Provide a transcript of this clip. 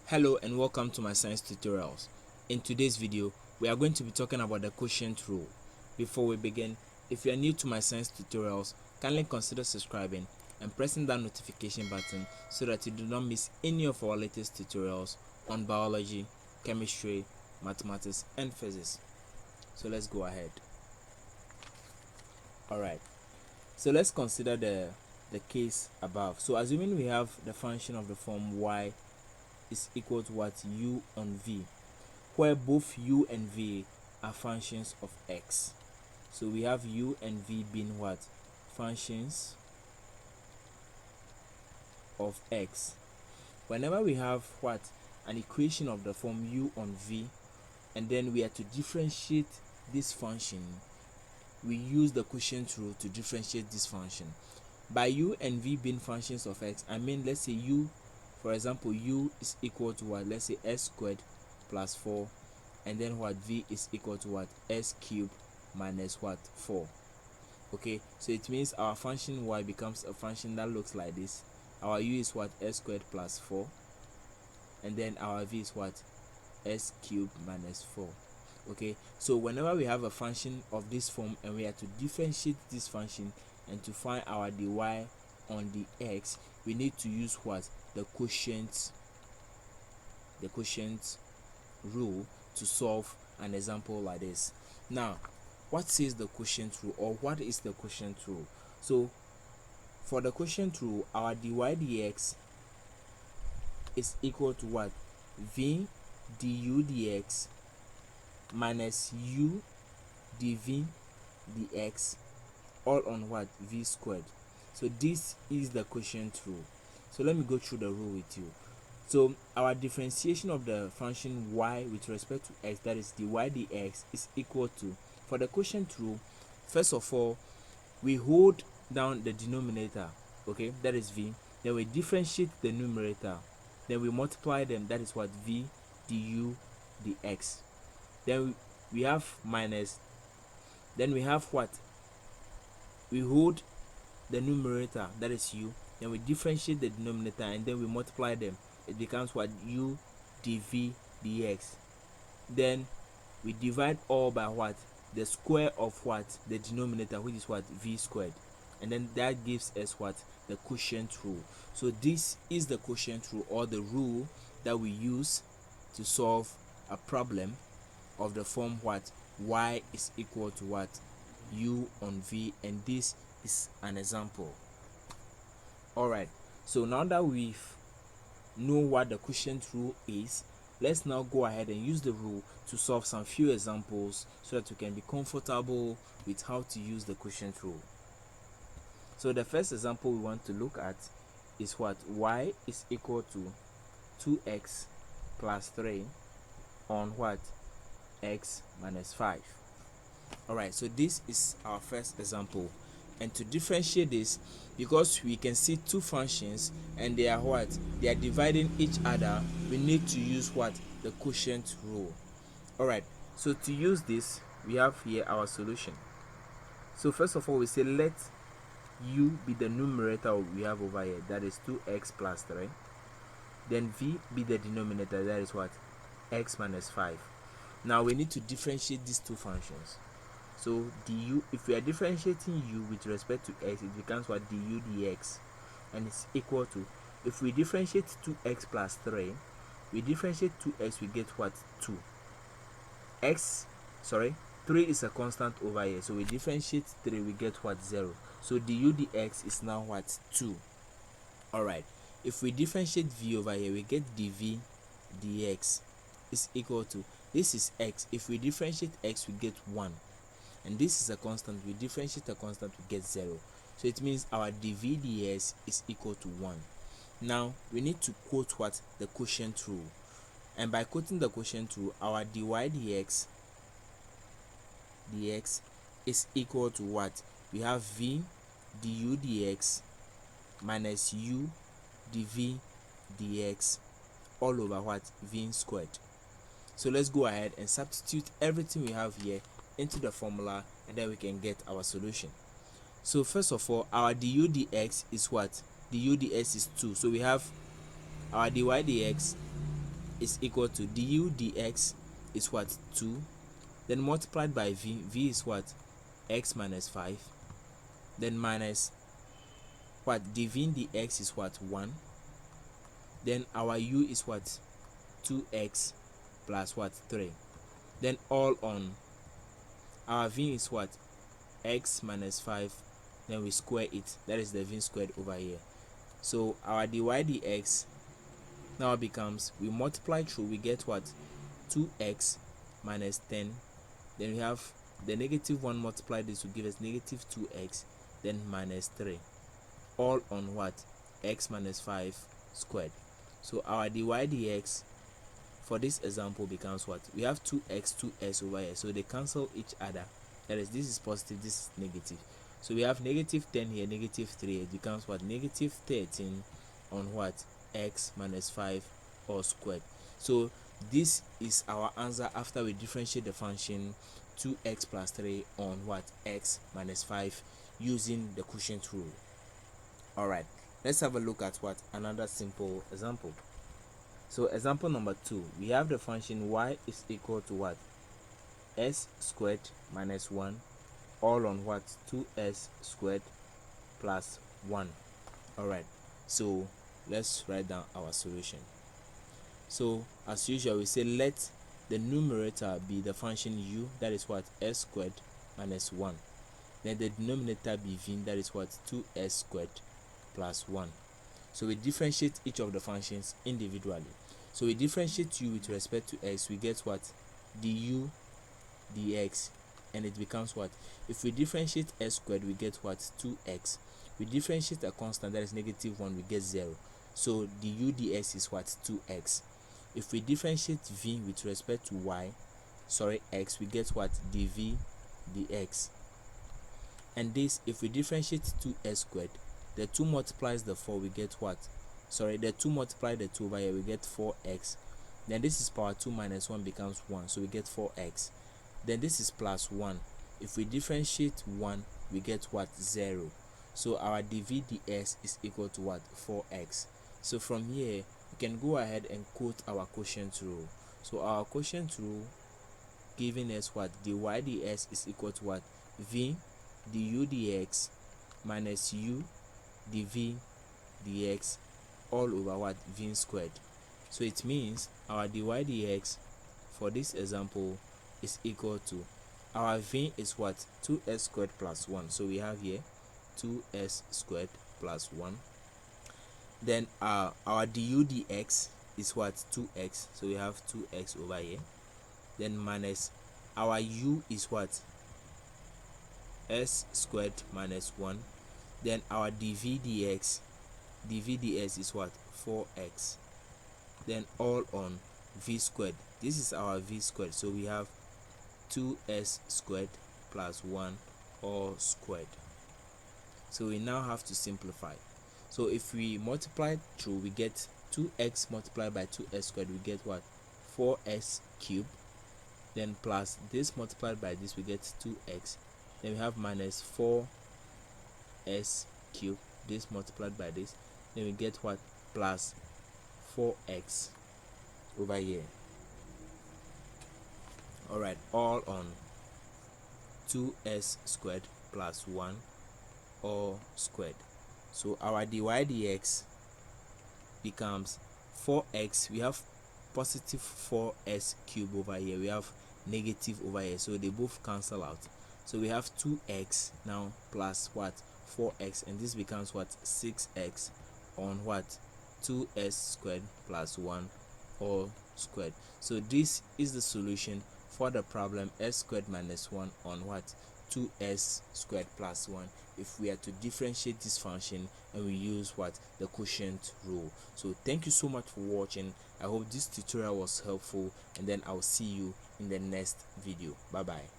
Hello and welcome to MyScience Tutorials. In today's video, we are going to be talking about the quotient rule. Before we begin, if you are new to MyScience Tutorials, kindly consider subscribing and pressing that notification button so that you do not miss any of our latest tutorials on biology, chemistry, mathematics, and physics. So let's go ahead. Alright, so let's consider the case above. So assuming we have the function of the form y is equal to what, u on v, where both u and v are functions of x. So we have u and v being what? Functions of x. Whenever we have what? An equation of the form u on v, and then we are to differentiate this function, we use the quotient rule to differentiate this function. By u and v being functions of x, I mean, let's say u, for example, u is equal to what? Let's say s squared plus 4, and then what? V is equal to what? S cubed minus what? 4. Okay, so it means our function y becomes a function that looks like this. Our u is what? S squared plus 4, and then our v is what? S cubed minus 4. Okay, so whenever we have a function of this form and we are to differentiate this function and to find our dy on the x, we need to use what? The quotient rule to solve an example like this. Now, what says the quotient rule, or what is the quotient rule? So for the quotient rule, our dy dx is equal to what? V du dx minus u dv dx, all on what? V squared. So this is the quotient rule. So let me go through the rule with you. So our differentiation of the function y with respect to x, that is dy dx, is equal to, for the quotient rule, first of all, we hold down the denominator, okay, that is v, then we differentiate the numerator, then we multiply them, that is what? V du dx. Then we have minus, then we have what? We hold the numerator, that is u, then we differentiate the denominator, and then we multiply them. It becomes what? U dv dx. Then we divide all by what? The square of what? The denominator, which is what? V squared. And then that gives us what? The quotient rule. So this is the quotient rule, or the rule that we use to solve a problem of the form what? Y is equal to what? U on v, and this is an example. Alright, so now that we've know what the quotient rule is, let's now go ahead and use the rule to solve some few examples so that you can be comfortable with how to use the quotient rule. So the first example we want to look at is what? Y is equal to 2x plus 3 on what? X minus 5. Alright, so this is our first example. And to differentiate this, because we can see two functions and they are what? They are dividing each other, we need to use what? The quotient rule. Alright, so to use this, we have here our solution. So first of all, we say let u be the numerator we have over here, that is 2x plus 3. Then v be the denominator, that is what? X minus 5. Now we need to differentiate these two functions. So du, if we are differentiating u with respect to x, it becomes what? Du dx, and it's equal to, if we differentiate 2x plus 3, we differentiate 2x, we get what? 2. 3 is a constant over here, so we differentiate 3, we get what? 0. So du dx is now what? 2. Alright, if we differentiate v over here, we get dv dx is equal to, this is x, if we differentiate x, we get 1. And this is a constant, we differentiate a constant, we get 0. So it means our dv ds is equal to 1. Now we need to quote what? The quotient rule. And by quoting the quotient rule, our dy dx is equal to what? We have v du dx minus u dv dx all over what? V squared. So let's go ahead and substitute everything we have here into the formula, and then we can get our solution. So first of all, our du dx is what? Du dx is 2. So we have our dy dx is equal to du dx is what, 2, then multiplied by v is what, x minus 5, then minus what, dv dx is what, 1, then our u is what, 2x plus what, 3, then all on our v is what, x minus 5, then we square it, that is the v squared over here. So our dy dx now becomes, we multiply through, we get what, 2x minus 10, then we have the negative 1 multiplied this to give us negative 2x, then minus 3, all on what, x minus 5 squared. So our dy dx for this example becomes what, we have 2x 2s over here, so they cancel each other, that is, this is positive, this is negative, so we have negative 10 here, negative 3, it becomes what, negative 13 on what, x minus 5 all squared. So this is our answer after we differentiate the function 2x plus 3 on what, x minus 5 using the quotient rule. Alright, let's have a look at what, another simple example. So example number 2, we have the function y is equal to what, s squared minus 1 all on what, 2s squared plus 1. Alright, so let's write down our solution. So as usual, we say let the numerator be the function u, that is what, s squared minus 1, then the denominator be v, that is what, 2s squared plus 1. So we differentiate each of the functions individually. So we differentiate u with respect to x, we get what, du dx, and it becomes what, if we differentiate s squared, we get what, 2x. We differentiate a constant, that is negative 1, we get 0. So du dx is what, 2x. If we differentiate v with respect to x, we get what, dv dx. And this, if we differentiate 2s squared, the 2 multiplies the 4, we get what, the 2 multiply the 2 over here, we get 4x. Then this is power 2 minus 1 becomes 1, so we get 4x. Then this is plus 1. If we differentiate 1, we get what, 0. So our dv ds is equal to what, 4x. So from here, we can go ahead and quote our quotient rule. So our quotient rule giving us what, dy ds is equal to what, v du dx minus u dv dx all over what, v squared. So it means our dy dx for this example is equal to, our v is what, 2s squared plus 1, so we have here 2s squared plus 1. Then our du dx is what, 2x, so we have 2x over here, then minus our u is what, s squared minus 1, then our dv ds is what, 4x, then all on v squared. This is our v squared, so we have 2s squared plus 1 all squared. So we now have to simplify. So if we multiply through, we get 2x multiplied by 2s squared, we get what, 4s cubed, then plus this multiplied by this, we get 2x, then we have minus 4s cubed, this multiplied by this, then we get what, plus 4x over here. Alright, all on 2s squared plus 1 all squared. So our dy dx becomes 4x, we have positive 4s cubed over here, we have negative over here, so they both cancel out. So we have 2x now plus what, 4x, and this becomes what, 6x on what, 2s squared plus 1 all squared. So this is the solution for the problem s squared minus 1 on what, 2s squared plus 1, if we are to differentiate this function and we use what, the quotient rule. So thank you so much for watching. I hope this tutorial was helpful, and then I'll see you in the next video. Bye bye.